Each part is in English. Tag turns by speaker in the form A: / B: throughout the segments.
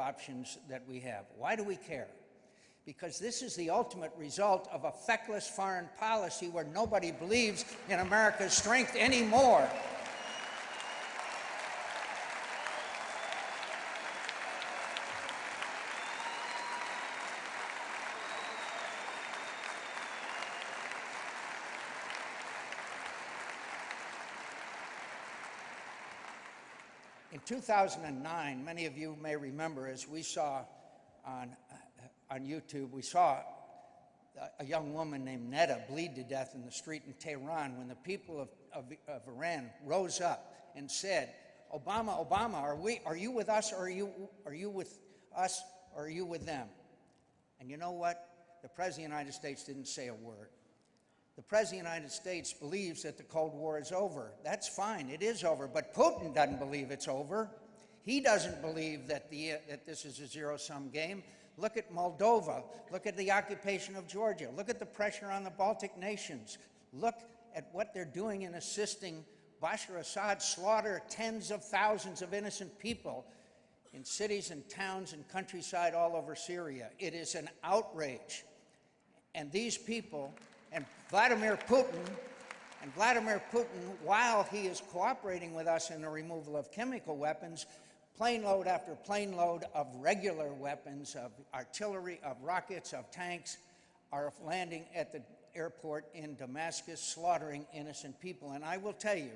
A: options that we have. Why do we care? Because this is the ultimate result of a feckless foreign policy where nobody believes in America's strength anymore. In 2009, many of you may remember, as we saw on YouTube, we saw a young woman named Netta bleed to death in the street in Tehran when the people of Iran rose up and said, Obama, Obama, are you with us, or are you with us, or are you with them? And you know what? The President of the United States didn't say a word. The President of the United States believes that the Cold War is over. That's fine, it is over, but Putin doesn't believe it's over. He doesn't believe that this is a zero-sum game. Look at Moldova. Look at the occupation of Georgia. Look at the pressure on the Baltic nations. Look at what they're doing in assisting Bashar Assad slaughter tens of thousands of innocent people in cities and towns and countryside all over Syria. It is an outrage. And these people, and Vladimir Putin, while he is cooperating with us in the removal of chemical weapons, plane load after plane load of regular weapons, of artillery, of rockets, of tanks, are landing at the airport in Damascus, slaughtering innocent people. And I will tell you,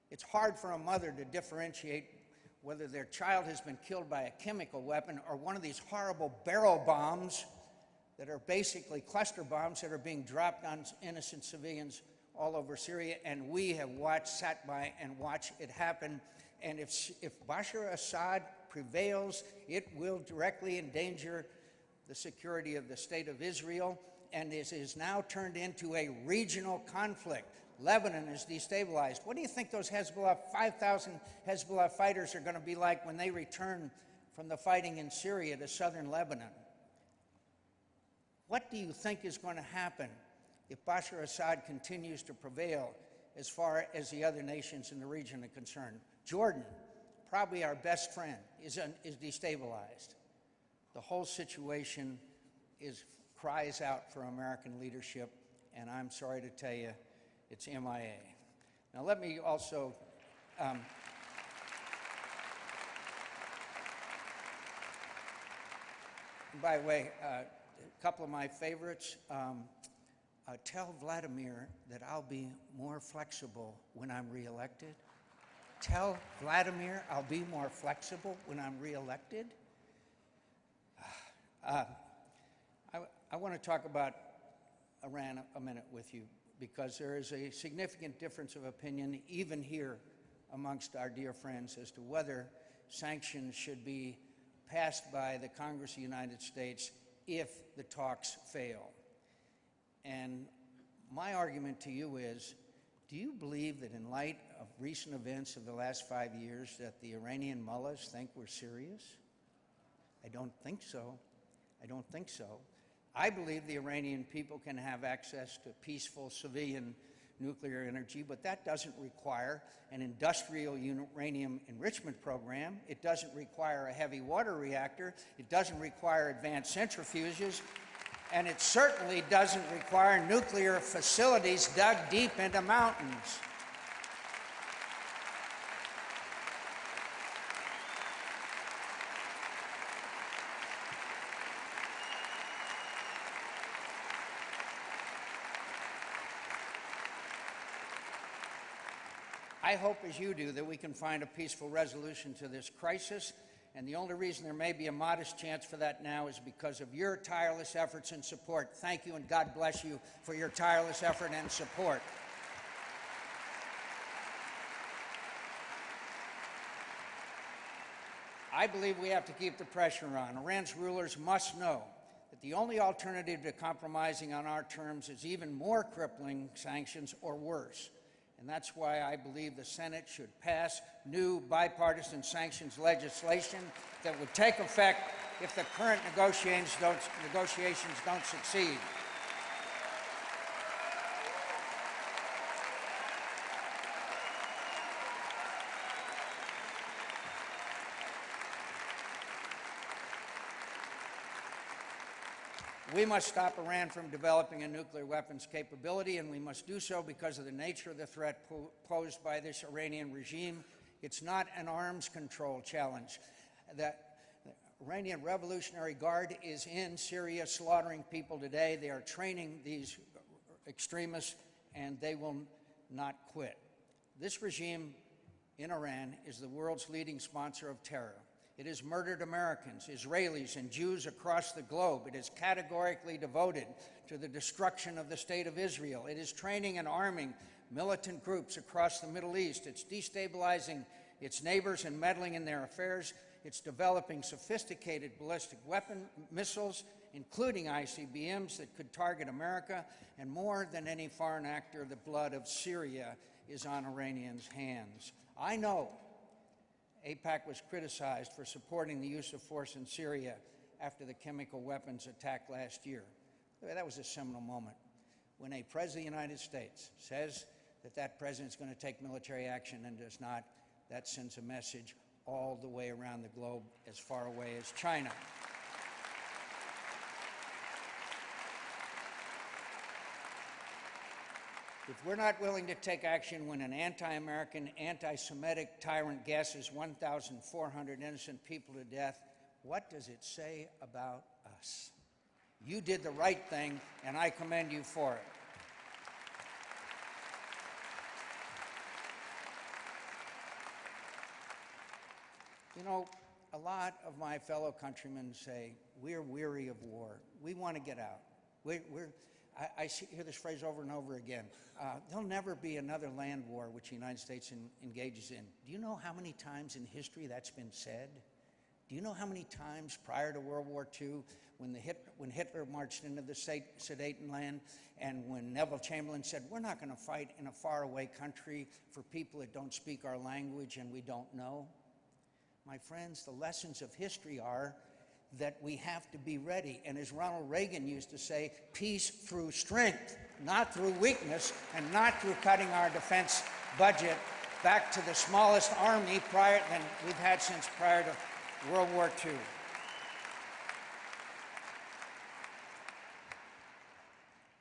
A: it's hard for a mother to differentiate whether their child has been killed by a chemical weapon or one of these horrible barrel bombs that are basically cluster bombs that are being dropped on innocent civilians all over Syria. And we have sat by and watched it happen. And if Bashar Assad prevails, it will directly endanger the security of the State of Israel, and this is now turned into a regional conflict. Lebanon is destabilized. What do you think those 5,000 Hezbollah fighters are going to be like when they return from the fighting in Syria to southern Lebanon? What do you think is going to happen if Bashar Assad continues to prevail as far as the other nations in the region are concerned? Jordan, probably our best friend, is destabilized. The whole situation cries out for American leadership, and I'm sorry to tell you, it's MIA. Now let me also and by the way, a couple of my favorites. Tell Vladimir that I'll be more flexible when I'm reelected. Tell Vladimir I'll be more flexible when I'm reelected. I want to talk about Iran a minute with you, because there is a significant difference of opinion, even here amongst our dear friends, as to whether sanctions should be passed by the Congress of the United States if the talks fail. And my argument to you is, do you believe that in light of recent events of the last 5 years that the Iranian mullahs think we're serious? I don't think so. I don't think so. I believe the Iranian people can have access to peaceful civilian nuclear energy, but that doesn't require an industrial uranium enrichment program. It doesn't require a heavy water reactor. It doesn't require advanced centrifuges. And it certainly doesn't require nuclear facilities dug deep into mountains. I hope, as you do, that we can find a peaceful resolution to this crisis. And the only reason there may be a modest chance for that now is because of your tireless efforts and support. Thank you, and God bless you for your tireless effort and support. I believe we have to keep the pressure on. Iran's rulers must know that the only alternative to compromising on our terms is even more crippling sanctions or worse. And that's why I believe the Senate should pass new bipartisan sanctions legislation that would take effect if the current negotiations don't succeed. We must stop Iran from developing a nuclear weapons capability, and we must do so because of the nature of the threat posed by this Iranian regime. It's not an arms control challenge. The Iranian Revolutionary Guard is in Syria slaughtering people today. They are training these extremists, and they will not quit. This regime in Iran is the world's leading sponsor of terror. It has murdered Americans, Israelis, and Jews across the globe. It is categorically devoted to the destruction of the State of Israel. It is training and arming militant groups across the Middle East. It's destabilizing its neighbors and meddling in their affairs. It's developing sophisticated ballistic weapon missiles, including ICBMs that could target America. And more than any foreign actor, the blood of Syria is on Iranians' hands. I know AIPAC was criticized for supporting the use of force in Syria after the chemical weapons attack last year. That was a seminal moment. When a president of the United States says that that president is going to take military action and does not, that sends a message all the way around the globe, as far away as China. If we're not willing to take action when an anti-American, anti-Semitic tyrant gasses 1,400 innocent people to death, what does it say about us? You did the right thing, and I commend you for it. You know, a lot of my fellow countrymen say, we're weary of war. We want to get out. I hear this phrase over and over again. There'll never be another land war which the United States engages in. Do you know how many times in history that's been said? Do you know how many times prior to World War II, when Hitler marched into the Sudetenland, and when Neville Chamberlain said, we're not going to fight in a faraway country for people that don't speak our language and we don't know? My friends, the lessons of history are that we have to be ready. And as Ronald Reagan used to say, peace through strength, not through weakness, and not through cutting our defense budget back to the smallest army than we've had since prior to World War II.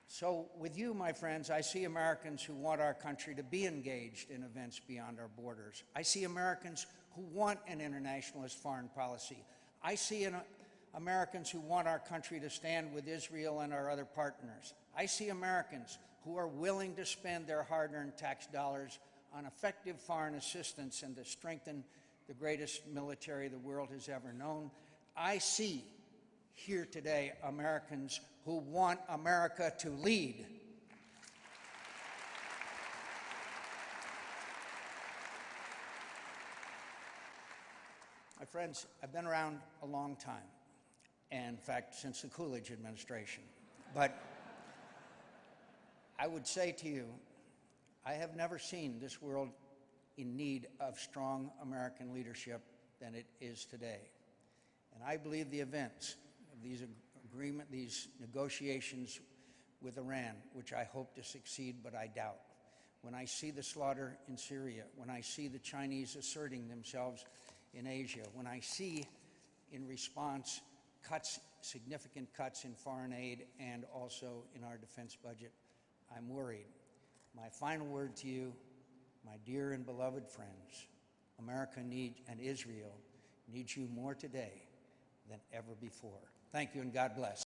A: So with you, my friends, I see Americans who want our country to be engaged in events beyond our borders. I see Americans who want an internationalist foreign policy. I see Americans who want our country to stand with Israel and our other partners. I see Americans who are willing to spend their hard-earned tax dollars on effective foreign assistance and to strengthen the greatest military the world has ever known. I see here today Americans who want America to lead. My friends, I've been around a long time, and in fact, since the Coolidge administration. But I would say to you, I have never seen this world in need of strong American leadership than it is today. And I believe the events of these negotiations with Iran, which I hope to succeed, but I doubt. When I see the slaughter in Syria, when I see the Chinese asserting themselves in Asia, when I see, in response, significant cuts in foreign aid and also in our defense budget, I'm worried. My final word to you, my dear and beloved friends, America and Israel needs you more today than ever before. Thank you, and God bless.